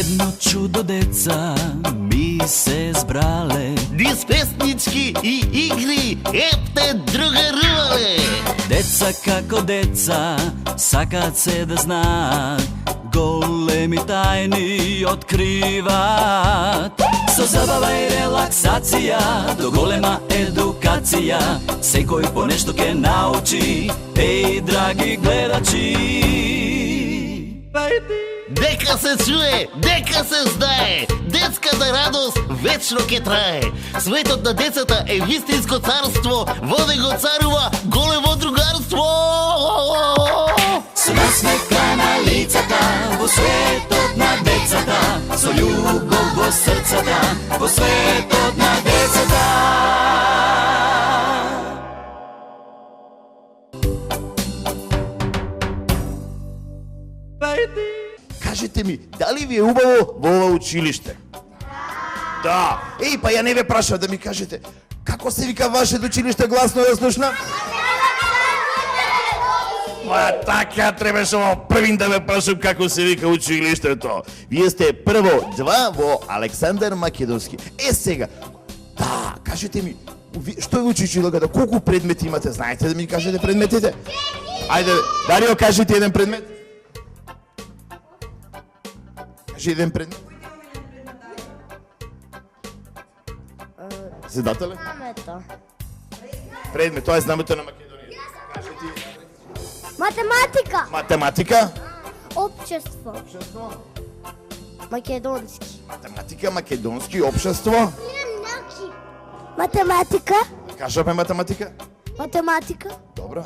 Едно чудо деца ми се збрале, низ песнички и игри епте другарувале. Деца како деца сакаат се да знаат, големи тајни откриваат. Со забава и релаксација до голема едукација, секој по нешто ке научи. Еј, драги гледачи, дека се чуе, дека се знае, детската радост вечно ке трае. Светот на децата е вистинско царство, во него царува големо другарство. Со насмеха лицата, во светот на децата, со љубов во срцата, во светот на децата. Кажете ми, дали ви е убаво во ова училиште? Да. Еј, па ја не ве прашав да ми кажете, како се вика вашето училиште, гласно да слушнам? Па така требаше во првин да ве прашам како се вика училиштето. Вие сте прво 2 во Александар Македонски. Сега, да, кажете ми, што ви учи училката, колку предмети имате, знаете да ми кажете предметите? Ајде, Дарио, кажете еден предмет. Кажи еден предмет. Седателе? Знамето. Предмет, тоа е знамето на Македонија. Кажи ти. Математика. Математика? Општество. Општество? Македонски. Математика, македонски, општество? Математика. Кажаме математика? Математика. Добро.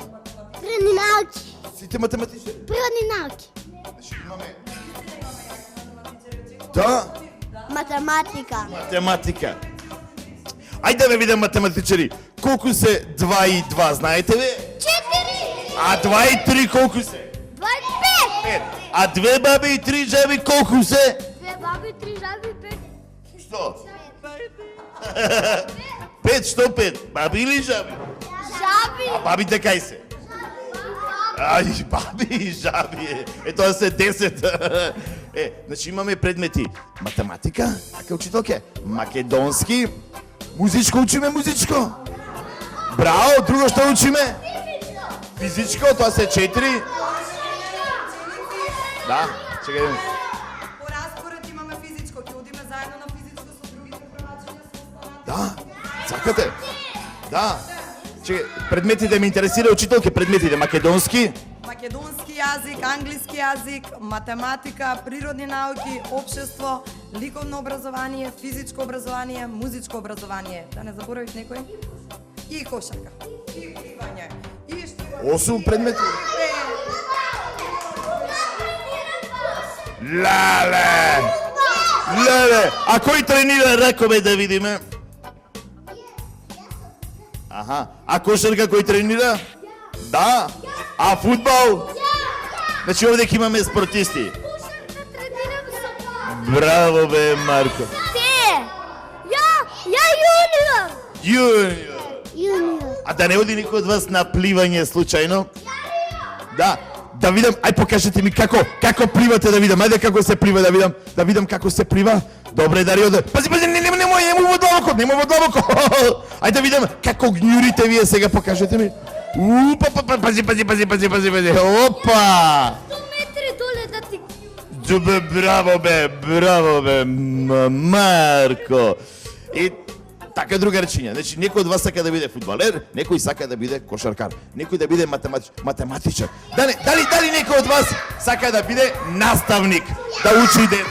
Природни науки. Сите математичари? Природни науки. Значи имаме... Да. Математика. Математика. Ајде да ве видам математичари. Колку се 2 и 2, знаете ли? 4. А 2 и 3 колку се? 2 и 5. 5. А 2 баби и 3 жаби колку се? 2 баби, 3 жаби, 5. Што? 5, што 5? Баби или жаби? Жаби. А бабите кај се? Ај, баби и жаби. Тоа се 10. Значи имаме предмети. Математика, така учителке. Македонски. Музичко учиме, музичко. Браво, друго што учиме? Физичко, тоа се 4. Да, чекај. По распоред имаме физичко, ќе одиме заедно на физичко со другите првачиња со останати. Да, сакате? Да. Чекај, предметите ме интересира, учителке, предметите македонски. Македонски јазик, англиски јазик, математика, природни науки, општество, ликовно образование, физичко образование, музичко образование. Да не заборавиш некој? И кошарка. И пливање. И што... 8 предмети. Леле! Леле! А кој тренира, ракоме да видиме? Аха. А кошарка кој тренира? Да. А фудбал? Значи овде ќе имаме спортисти. Браво бе, Марко. Ја јуниор. Јуниор. А да не оди никој од вас на пливање случајно? Да. Да видам, ај покажете ми како пливате да видам. Ајде како се плива да видам како се плива. Добре, Дарио, пази, немој во длабоко. Ајде да видам како гњурите вие сега, покажете ми. Пази. Опа! 100 метри доле да ти... Браво бе, Марко. И така друга речиња. Значи, некој од вас сака да биде фудбалер, некој сака да биде кошаркар, некој да биде математичар. Дали некој од вас сака да биде наставник, да учи деца?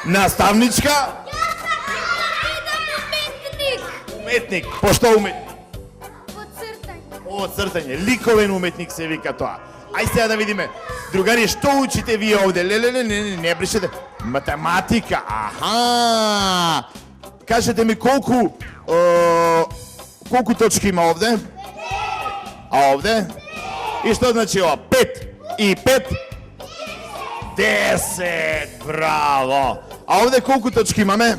Наставничка? Ја сакам да бидам Уметник. Пошто уметник? Од цртање. Ликовен уметник се вика тоа. Ај сега да видиме. Другари, што учите вие овде? Не бришете. Математика. Аха. Кажете ми колку точки има овде? А овде? И што значи ова? 5 и 5? 10. Браво. А овде колку точки имаме?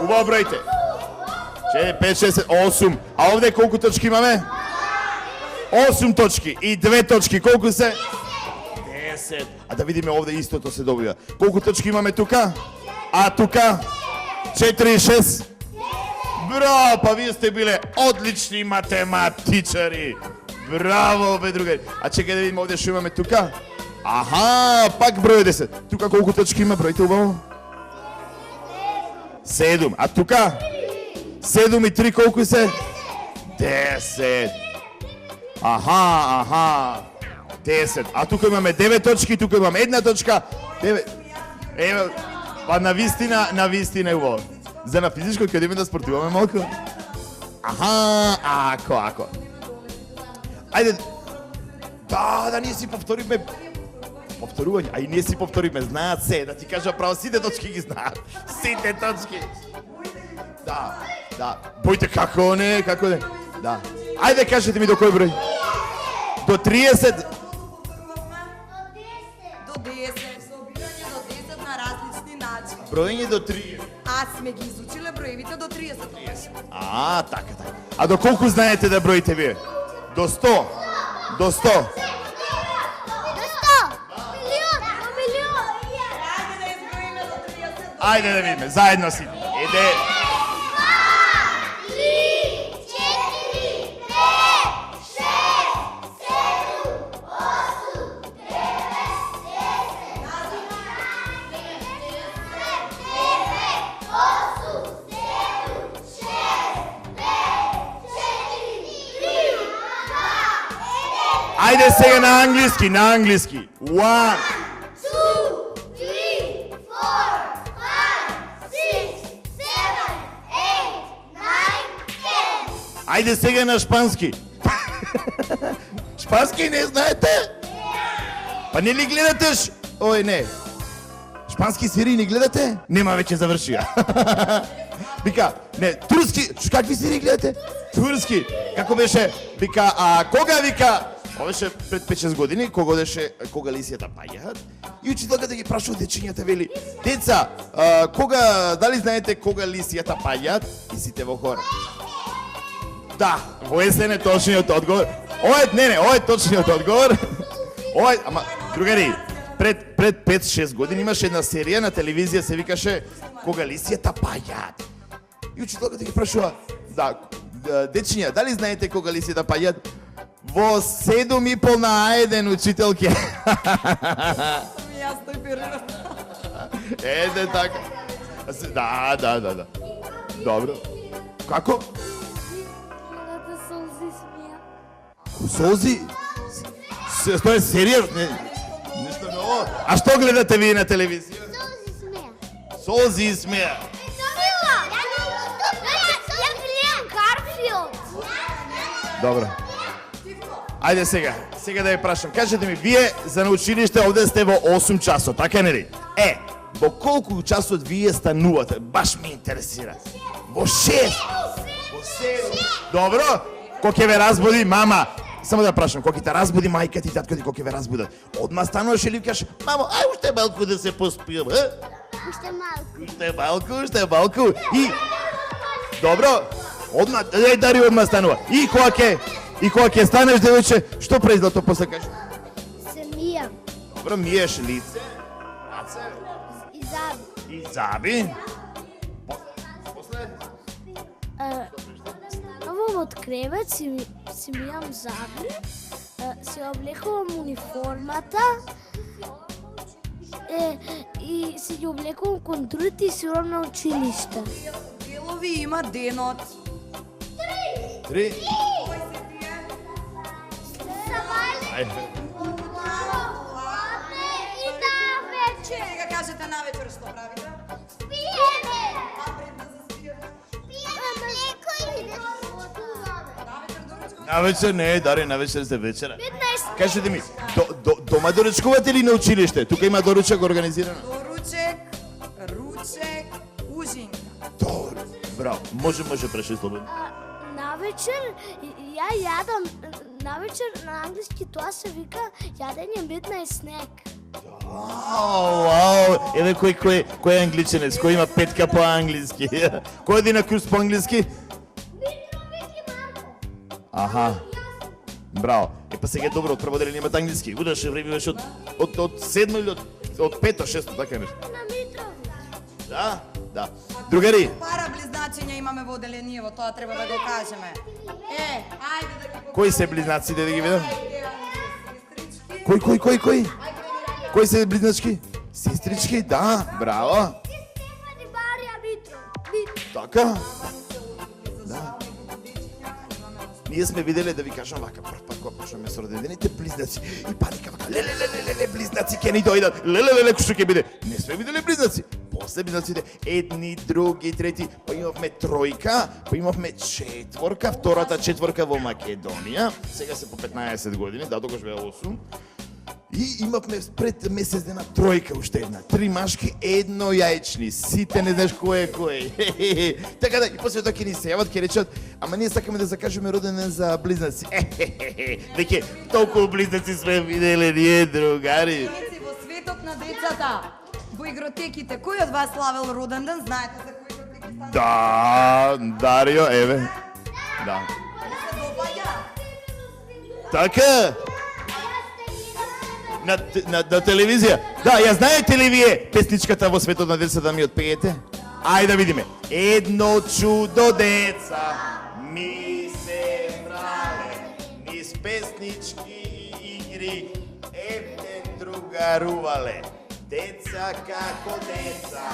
Убаво бројте. 4, 5, 6, 8. А овде колку точки имаме? 8 точки. И 2 точки. Колку се? 10. А да видиме овде истото се добива. Колку точки имаме тука? А тука? 4 и 6. Браво, па вие сте биле одлични математичари. Браво, бе, другари. А чекај да видиме овде што имаме тука. Аха, пак број 10. Тука колку точки има, бројте убаво. 7. А тука? 7 и 3 колку се? 10. Аха. 10. А тука имаме 9 точки, тука имаме 1 точка. 9. Еве, па на вистина е убаво. За на физичко ќе одиме да спортуваме малку. Аха, ако. Ајде. Да, ние си повторивме. Повторување, а и ние си повторивме, знаат се, да ти кажа право, сите точки ги знаат. Сите точки. Да. Бојте како не. Да. Ајде кажете ми до кој број? До 30. До 10, собирање до 10 на различни начини. Броење до 30. А сме ги изучиле броевите до 30. Така. А до колку знаете да броите вие? До 100. До 100. Ајде да видиме, заедно си. Иде. 4, 3, 2, 1. Ајде сега на англиски. 1, 2, 3, 4, 5, 6, 7, 8, 10. Ајде сега на шпански. Шпански не знаете? Па не ли гледате? Ој, не. Шпански серии не гледате? Нема, веќе завршија. Вика, не, турски, какви серии гледате? Турски. Како беше? Вика, кога вика? Ова беше пред 5-6 години, кога лисијата паѓаат, и учителката ги прашува дечињата, вели: "Деца, дали знаете кога лисијата паѓаат?" И сите во хор. Да, ова е точниот одговор. Ова е точниот одговор. Ама, другари, пред 5-6 години имаше една серија на телевизија, се викаше "Кога лисијата паѓаат". И учителката ги прашува: "Да, дечиња, дали знаете кога лисијата паѓаат?" Во 7:30 на А1, учителке. Јас тој период. Еде така. Да. Добро. Како? Да солзи смија. Солзи? Тоа е серија? Нешто ново. А што гледате вие на телевизија? Солзи смија. Солзи смеа. Ја гледам Гарфилд. Добро. Ајде сега да ја прашам. Кажете ми, вие за на училиште овде сте во 8 часот, така нели? Во колку часот вие станувате? Баш ме интересира. Во 6. Во 7. Добро. Кога ќе ве разбуди мама? Само да прашам, кога ќе те разбуди мајка ти, татко ти, кога ќе ве разбудат? Одма стануваш или кажеш: "Мамо, ај уште малку да се поспиам, Уште малку. И добро. Одма, дари одма станува. И кога ќе станеш девојче, што презлато после кажеш? Се мијам. Добро, миеш лице, раце И заби. и заби. После? Ставам од кревет, си мијам заби, си облекувам униформата и си ги облекувам контрите и си урам на училиште. Делови има денот. 3. И навечер. Сега кажете навечер што правите? Пиеме. А пред да заспиете? Пиеме млеко и да Навечер не, дари, навечер се вечера. 15. Кажете ми, дома доручкувате или на училиште? Тука има доручак организирано. Ручек, ужинка. Браво, може праши слободно. Навечер ја јадам, навечер на англиски тоа се вика јадење midnight snack. Вау, еве кој е англиченец, кој има 5 по англиски. Кој оди на курс по англиски? Аха. Браво. па сега е добро, од прво деление имат англиски. У наше време беше од 7 или од 5-то, 6-то, така нешто. На Митров. Да. Другари, Пара близначиња имаме во одделението, тоа треба да го кажеме. Ајде да ги кои се близнаците да ги видам? Кој? Кои се близначки? Сестрички, да, браво. Стефани Марија Митров. Така. Да. Ние сме виделе, да ви кажам вака, прв пат кога почнеме со родендените близнаци и паника вака, леле, близнаци ќе ни дојдат, леле, што ќе биде? Не сме виделе близнаци. После близнаците, едни, други, трети, па имавме тројка, па имавме четворка, втората четворка во Македонија, сега се по 15 години, да, тогаш беа 8. И имавме пред месец дена тројка уште една, 3 машки, едно јајчни, сите не знаеш кој е кој. Така да, и после тоа ќе ни се јават, ќе речат, ама ние сакаме да закажеме роден ден за близнаци. Веќе толку близнаци сме виделе ние, другари. Во светот на децата, во игротеките, кој од вас славел роден ден? Знаете за кој игротеки стана? Да, Дарио, еве. Да. Се допаѓа? Така. На телевизија. Да, ја знаете ли вие песничката во светот на децата ми отпеете? Ајде да видиме. Едно чудо деца ми се брале, низ песнички и игри еден другарувале. Деца како деца,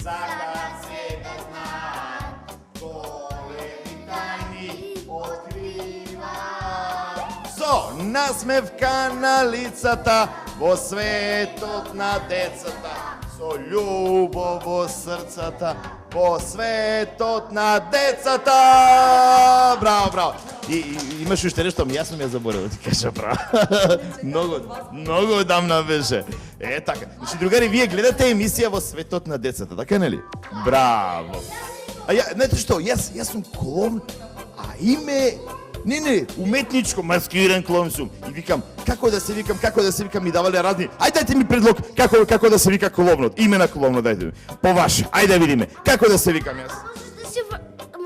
сакаат се да знаат, големи тајни откриваат. Со насмевка на лицата во светот на децата, со љубов во срцата во светот на децата. Браво. И имаш уште нешто, јас сум ја заборавил, ти кажа браво. Многу дамна беше. Така. Значи, другари, вие гледате емисија во светот на децата, така нели? Браво. А ја, знаете што, јас сум клоун, а име... Не, уметничко, маскиран клоун сум. И викам, како да се викам, ми давале разни. Ајде дайте ми предлог како да се вика клоунот. Име на клоунот дайте ми. По ваше. Ајде да видиме. Како да се викам јас?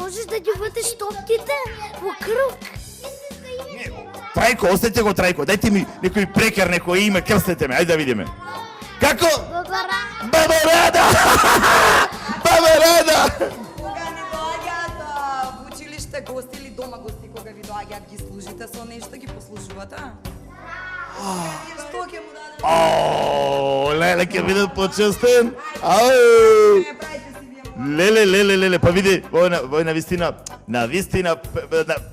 Можеш да ги вртиш топките во круг. Не, Трајко, оставете го Трајко. Дайте ми некој прекар, некој име, крстете ме. Ајде да видиме. Како? Бабарада! Кога ни доаѓаат во училиште гости или дома гости, кога ви доаѓаат, ги служите со нешто, ги послушувате? Што ќе му дадете? Леле, ќе биде почестен. Не правите си вие. Леле, па види, во на вистина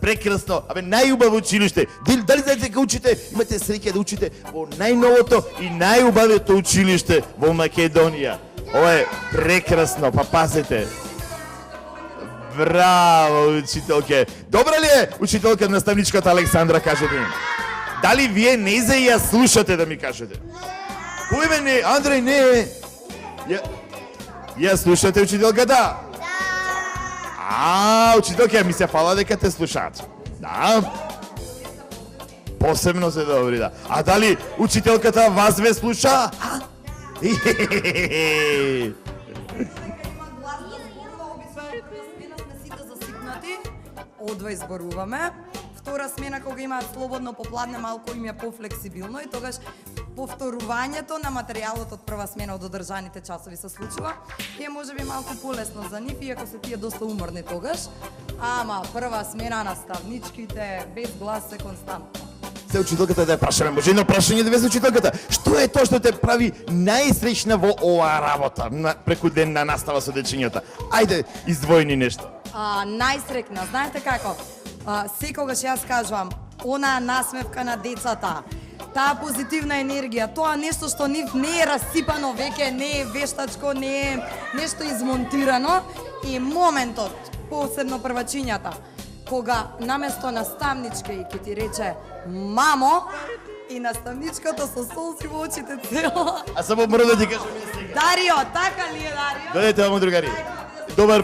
прекрасно, најубаво училиште. Дали знаете кога учите, имате среќа да учите во најновото и најубавото училиште во Македонија. Ова е прекрасно, па пазете. Браво, учителке. Добра ли е учителка наставничката Александра, кажете ми? Дали вие не за ја слушате да ми кажете? Кој ме не, Андреј не. Ја слушате учителката? Да. Учителка, ми се фала дека те слушаат. Да. Посебно се добри, да. А дали учителката вас ве слуша? Одва изборуваме. Втора смена кога имаат слободно попладне, малку им е пофлексибилно и тогаш повторувањето на материјалот од прва смена од одржаните часови се случува и е можеби малку полесно за нив, иако се тие доста уморни тогаш. Ама прва смена наставничките без глас се константно. Се учителката да ја прашаме, може едно прашање да ве се учителката. Што е тоа што те прави најсреќна во оваа работа преку ден на настава со дечињата? Ајде, издвојни нешто. Најсрекна, знаете како? Секогаш јас кажувам, онаа насмевка на децата, таа позитивна енергија, тоа нешто што нив не е расипано веќе, не е вештачко, не е нешто измонтирано и моментот, посебно првачињата, кога наместо наставничка и ќе ти рече мамо и наставничката со солзи во очите цела. А само мора да ти кажам сега. Дарио, така ли е, Дарио? Додете ово, другари. Добар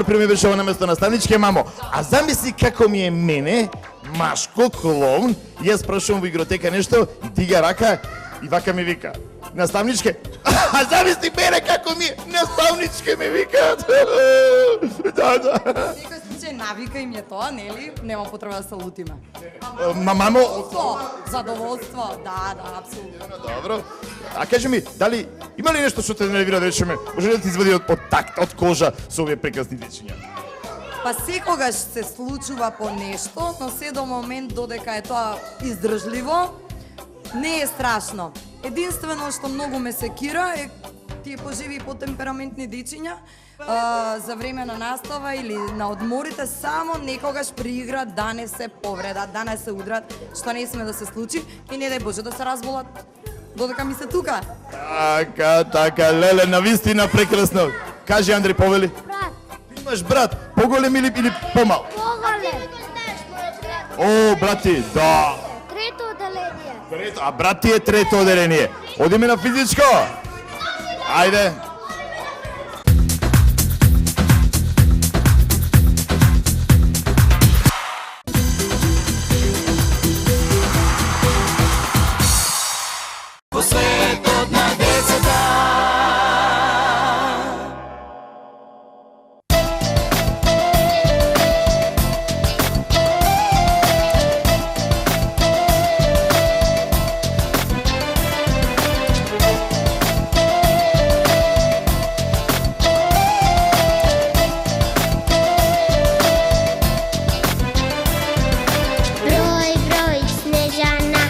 пример беше ова наместо наставничке мамо. А замисли како ми е мене, машко клоун, јас прашувам во игротека нешто и дига рака и вака ми вика. Наставничке. А замисли мене како ми е, наставничке ми викаат. Да. Секој случај навика им е тоа, нели? Нема потреба да се лутиме. Мамо, Задоволство, да, апсолутно. добро. А кажи ми, дали има ли нешто што те нервира, да речеме, може ли да ти извади од такт, од кожа со овие прекрасни дечиња? Па секогаш се случува по нешто, но се до момент додека е тоа издржливо, не е страшно. Единствено што многу ме секира е тие поживи и потемпераментни дечиња за време на настава или на одморите само некогаш приигра да не се повредат, да не се удрат, што не сме да се случи и не дај Боже да се разболат додека ми се тука. Така, леле, навистина прекрасно. Кажи, Андри, повели. Брат, Имаш брат, поголем или помал? поголем. О, брати, да. Трето оделение. А брат ти е трето оделение. Одиме на физичко. Ајде. Во светот на децата. Broj, broj, Snežana,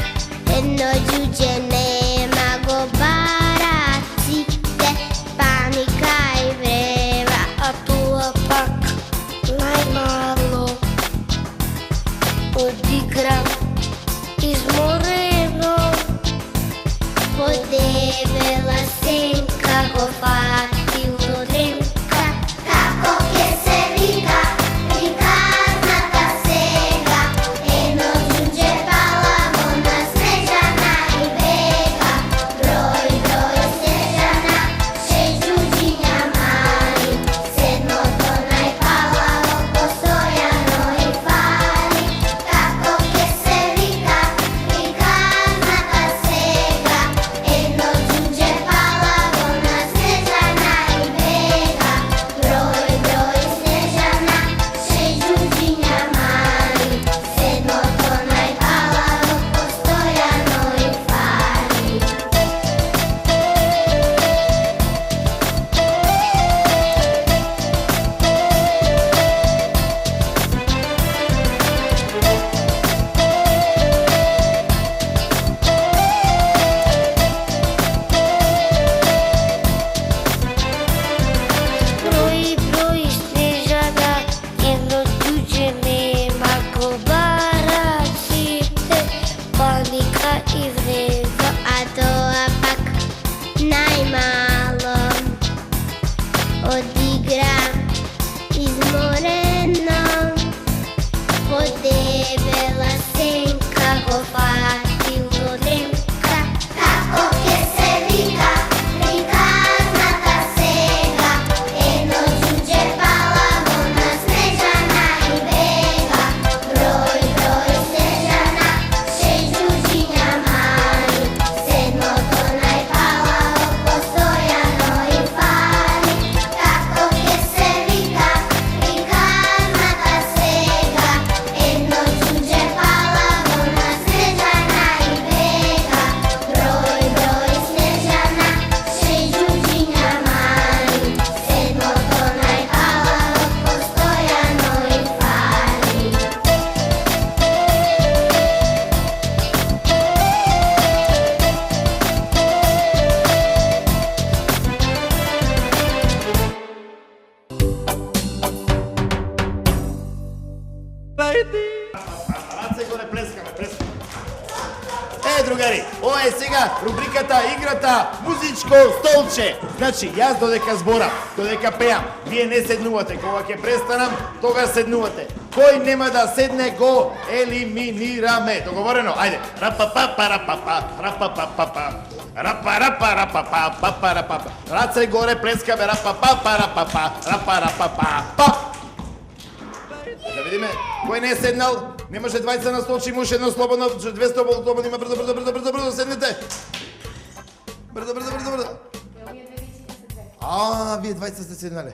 jedno đuđe nema go baracite, panika i vreva, a tu pak najmalo odigram izmoreno, podebela senka go fati u dremka, kako ke se vika, prikaznata sega, eno đuđe palavo na Snežana i bega, broj, broj, Snežana, šest đuđinja mali, sedmo to najpalavo postojano i fali, kako ke se vika, prikaznata sega, eno đuđe palavo na Snežana i bega, broj, broj, Snežana, šest đuđinja mali, sedmo to najpalavo postojano i fali. Broj, broj, Snežana, jedno đuđe nema ko baracite, panika i vreva, a toa pak najmalo odigra izmoreno, podebela senka go fati u dremka, kako ke se vika, prikaznata sega, eno đuđe palavo na Snežana i bega, broj, broj, Snežana, šest đuđinja mali, sedmo to najpalavo postojano i fali, kako ke se vika, prikaznata sega, eno đuđe palavo na Snežana i bega, broj, broj, Snežana, šest đuđinja mali, sedmo to najpalavo postojano i fali. Раце горе, плескаме. Другари, ова е сега рубриката, играта, музичко столче. Значи, јас додека зборам, додека пеам, вие не седнувате. Кога ќе престанам, тога седнувате. Кој нема да седне, го елиминираме. Договорено? Ајде. Рапа-па-па-рапа-па, рапа-па-па-па. Рапа-рапа-рапа-па-па-па-рапа-па. Раце горе, плескаме. Рапа-па-па-рапа-па, рапа-рапа-па-па. Да видиме, кој не е седнал, не може двајца на столче, имаш едно слободно, две слободни, има брзо, седнете. Брзо. А, вие двајца сте седнале.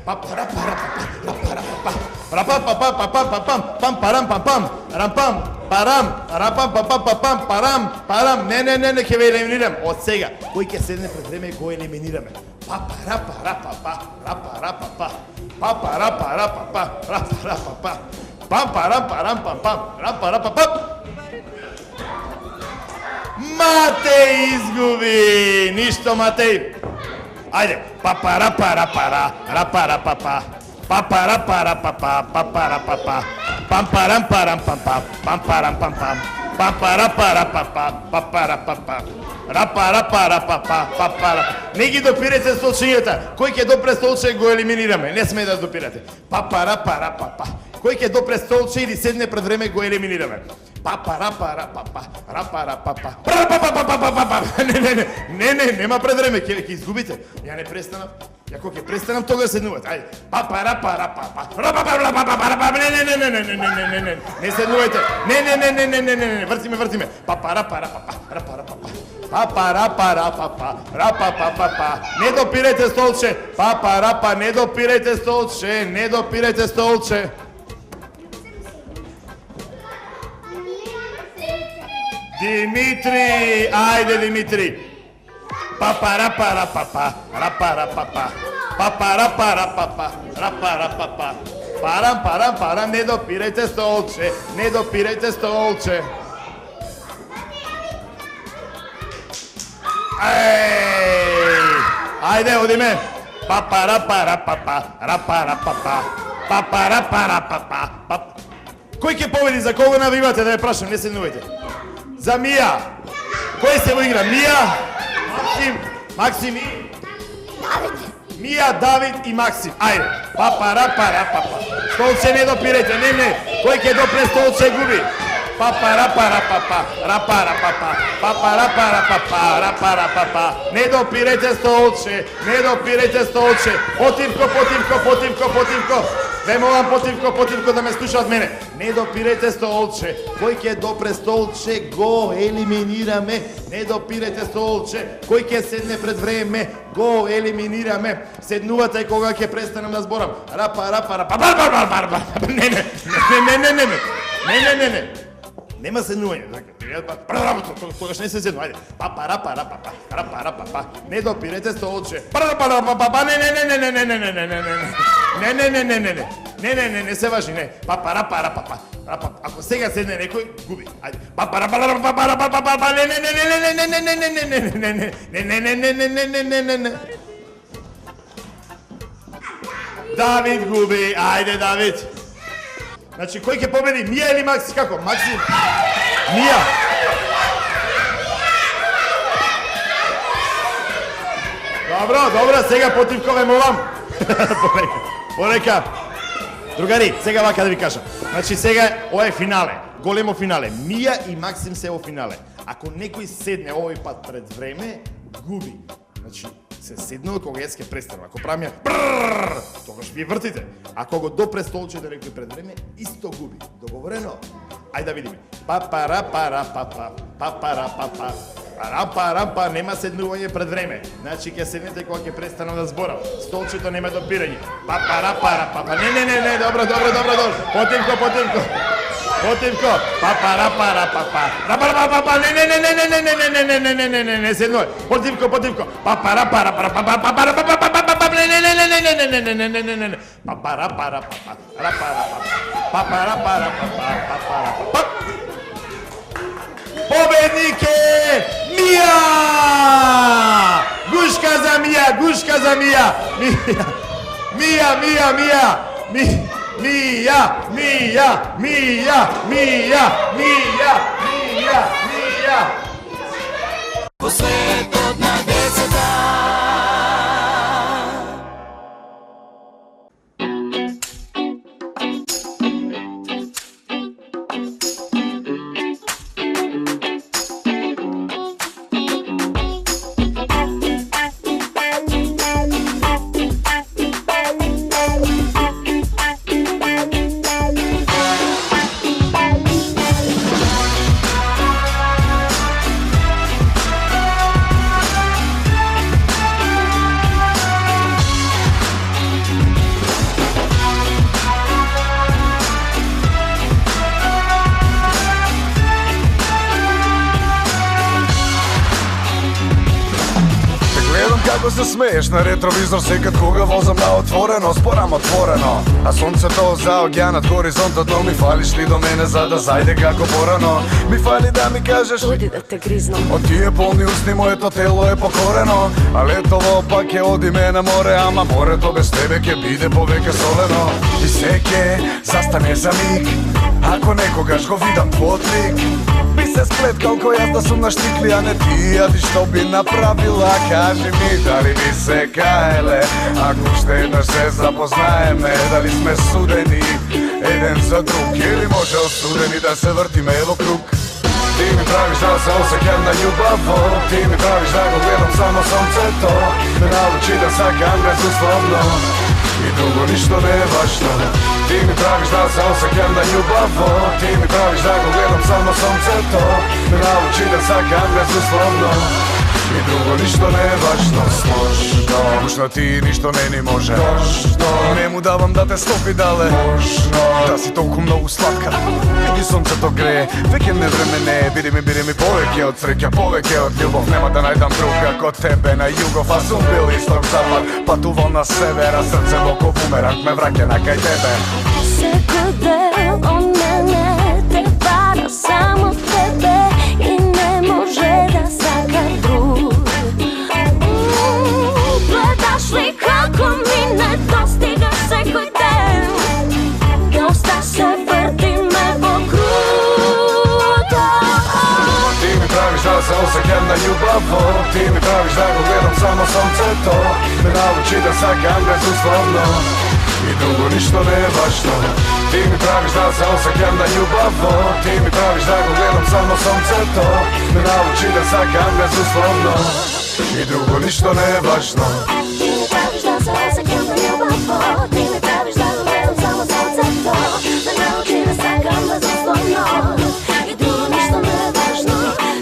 Папара пара пара пара папа пам парам пам пам рампам парам рапам папам парам парам не ќе ве елиминирам од сега. Кој ќе седне пред време и го елиминираме. Папара пара папа рапара папа папара пара папа рапара папа пам парам парам пам пам рапара папа. Матеј изгуби! Ништо, Матеј! Ајде! Папара пара пара, рапара папа, папара пара папа, папара папа, пам парам парам пам пам, пам парам пам пам, папара пара папа, папара папа, рапара пара папа, папара. Не ги допирате столчињата. Кој ќе допре столче го елиминираме. Не сме да допирате. Папара пара папа. Кој ќе допре столче или седне пред време го елиминираме. Папа рапара папа рапара папа папа. Не, нема пред време, ќе изгубите. Ја не престанам. Ја кога ќе престанам тога седнувате. Ајде. Папа рапара папа. Не седнувате. Не. Вртиме. Папа рапара папа рапара папа. Папа, рапа, рапа, рапа, папа. Не допирајте столче. Папа, рапа, не допирајте столче. Не допирајте столче. Димитри, ајде Димитри. Папа, рапа, рапа, рапа, рапа. Папа, рапа, рапа, рапа, рапа. Парам, парам, парам, не допирајте столче. Не допирајте столче. Ајде, одиме. Папа, рапа, рапа, рапа, рапа. Папа, рапа, рапа. Кој ќе победи, за кого навивате, да ја прашам, не се нувате. За Мија. Кој се во игра? Мија, Максим и? Давид. Мија, Давид и Максим. Ајде. Папа, рапа, рапа. Столче не допирајте, не. Кој ќе допре столче губи. Папа, рапа, рапа, рапа, рапа. Папа, рапа, рапа, рапа. Не допирајте столче, не допирајте столче. Потивко. Ве молам потивко да ме слушаат мене. Не допирајте столче. Кој ќе допре столче, го елиминираме. Не допирајте столче. Кој ќе седне пред време, го елиминираме. Седнувате кога ќе престанам да зборам. Рапа. Не. Нема седнување. Тогаш не се седну. Ајде. Папа, рапа. Не допирајте столче. Не се важи, не. Папа, рапа. Ако сега седне некој, губи. Ајде. Папа, рапа. Не. Давид губи. Ајде, Давид. Значи, кој ќе победи? Мија или Макси? Како? Макси? Мија. Добро, сега потивкове молам. Порека. Другари, сега вака да ви кажам. Значи, сега ова е финале. Големо финале. Мија и Максим се во финале. Ако некој седне овој пат пред време, губи. Значи, се седнува кога јас ќе престанам. Ако правам ја тогаш ви вртите. Ако го допре столче да некој пред време, исто губи. Договорено? Ајде да видиме. Папа, рапа, нема седнување пред време. Значи ќе седнете кога ќе престанам да зборам. Столчето нема допирање. Папа, рапа. Не, добро. Потивко. Папа, рапа. Не, седнувај. Потивко. Папа, рапа. Не. Папа, рапа. Победник е Мија! Гушка за Мија! Мија! Во светот на децата. Како се смееш на ретровизор секад кога возам на отворено, спорам отворено. А сонцето за океанот, горизонтот, но ми фалиш ли до мене за да зајде како порано? Ми фали да ми кажеш, оди да те гризнам. Од тие полни усни моето тело е покорено. А летово пак ќе одиме на море, ама морето без тебе ќе биде повеќе солено. И секе застане за миг, ако некогаш го видам твојот лик. Би се сплеткал кој јас да сум на штикли, а не ти, а ти што би направила? Кажи ми дали би се каеле, ако уште еднаш се запознаеме, дали сме судени еден за друг, или може осудени да се вртиме во круг. Ти ми правиш да се осеќам на љубаво, ти ми правиш да го гледам само сонцето, да научи да сакам безусловно. и друго ништо не е важно. Ти ми правиш да се осеќам на љубаво, ти ми правиш да го гледам само сонцето, ме научи да сакам безусловно, и друго ништо не е важно. Сложно, можно ти ништо не ни може. Точно, не му давам да те стопи дале. Можно, да си толку многу сладка. Веќе сонцето грее, веќе не време не е. Биди ми повеќе од среќа, повеќе од љубов. Нема да најдам друг како тебе на југов. Аз сум бил исток запад, патувал на севера. Срцево ко бумеранг ме враќа на кај тебе. Секој дел од мене те бара само тебе и не може да сака друг. Гледаш ли како ми недостига секој ден, да оста се вртиме во круг. Ти ми правиш да се осеќам на љубаво, ти ми правиш да го гледам само сонцето, ме научи да сакам безусловно, и друго ништо не е важно. Ти ми правиш да се осеќам на љубаво, ти ми правиш да го гледам само сонцето, ме научи да сакам безусловно, и друго ништо не е важно. Ти ми правиш да се осеќам на љубаво, ти ми правиш да го гледам само сонцето, ме научи да сакам безусловно, и друго ништо не е важно.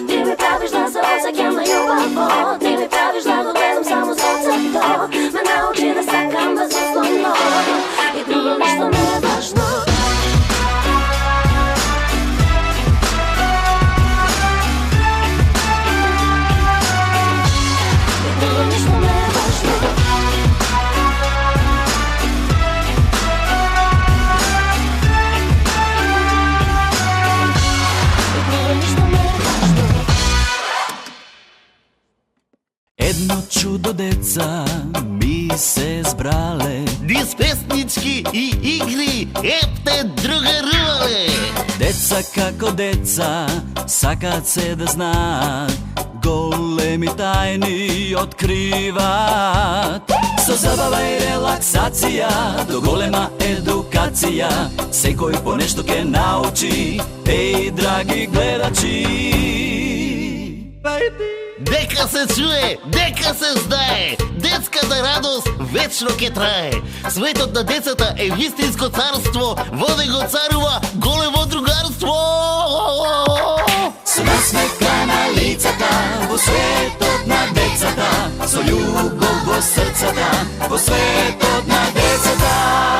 Ти ми правиш да се осеќам на љубаво, ти ми правиш да го гледам само сонцето, ме научи да сакам безусловно, и друго ништо не е важно. Едно чудо деца ми се збрале, Низ песнички и игри епте другарувале. деца како деца, сакаат се да знаат, големи тајни откриваат. Со забава и релаксација, до голема едукација, секој по нешто ке научи, еј, драги гледачи. Дека се чуе, дека се знае, детската радост вечно ке трае. Светот на децата е вистинско царство, воде го царува големо другарство. Со насмеха на лицата, во светот на децата, со љубов во срцата, во светот на децата.